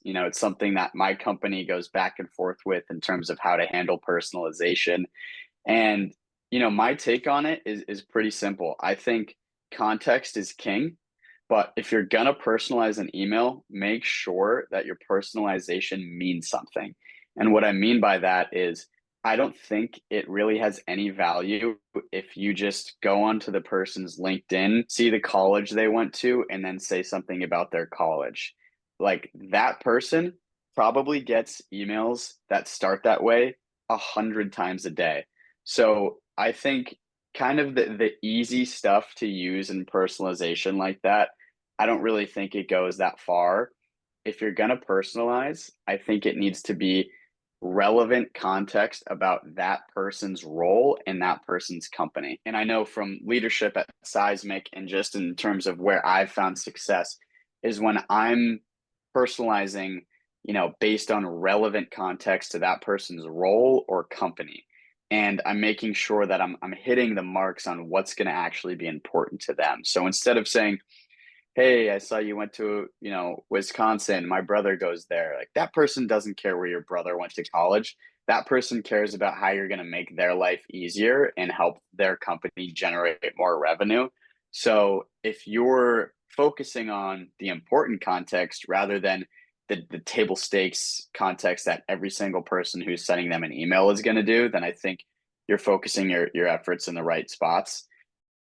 It's something that my company goes back and forth with in terms of how to handle personalization. And, my take on it is pretty simple. I think context is king, but if you're gonna personalize an email, make sure that your personalization means something. And what I mean by that is I don't think it really has any value if you just go onto the person's LinkedIn, see the college they went to, and then say something about their college. Like that person probably gets emails that start that way 100 times a day. So I think kind of the easy stuff to use in personalization like that, I don't really think it goes that far. If you're gonna personalize, I think it needs to be relevant context about that person's role in that person's company. And I know from leadership at Seismic and just in terms of where I've found success is when I'm personalizing, based on relevant context to that person's role or company. And I'm making sure that I'm hitting the marks on what's going to actually be important to them. So instead of saying, hey, I saw you went to, Wisconsin. My brother goes there. Like that person doesn't care where your brother went to college. That person cares about how you're going to make their life easier and help their company generate more revenue. So if you're focusing on the important context rather than the table stakes context that every single person who's sending them an email is going to do, then I think you're focusing your efforts in the right spots.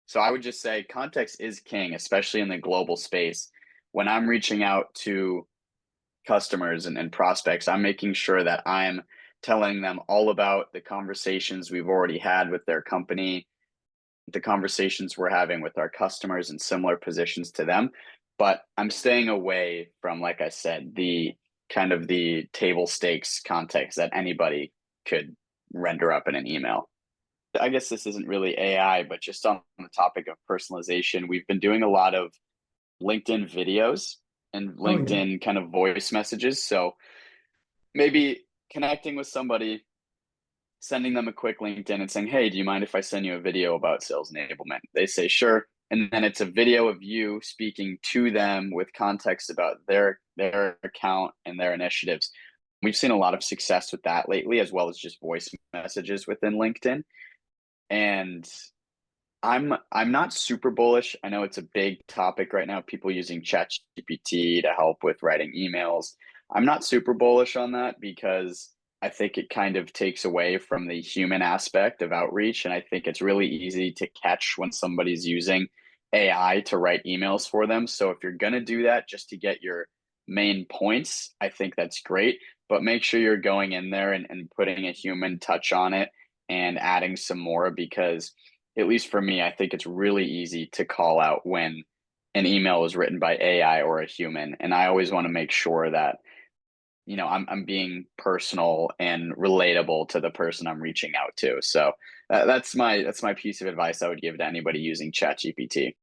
So I would just say context is king, especially in the global space. When I'm reaching out to customers and prospects, I'm making sure that I'm telling them all about the conversations we've already had with their company, the conversations we're having with our customers in similar positions to them. But I'm staying away from, like I said, the kind of the table stakes context that anybody could render up in an email. I guess this isn't really AI, but just on the topic of personalization, we've been doing a lot of LinkedIn videos and Oh yeah. LinkedIn kind of voice messages. So maybe connecting with somebody, sending them a quick LinkedIn and saying, hey, do you mind if I send you a video about sales enablement? They say, sure. And then it's a video of you speaking to them with context about their account and their initiatives. We've seen a lot of success with that lately, as well as just voice messages within LinkedIn. And I'm not super bullish. I know it's a big topic right now, people using ChatGPT to help with writing emails. I'm not super bullish on that because I think it kind of takes away from the human aspect of outreach. And I think it's really easy to catch when somebody's using AI to write emails for them. So if you're going to do that just to get your main points, I think that's great. But make sure you're going in there and putting a human touch on it and adding some more because at least for me, I think it's really easy to call out when an email is written by AI or a human. And I always want to make sure that, I'm being personal and relatable to the person I'm reaching out to. So that's my piece of advice I would give to anybody using ChatGPT.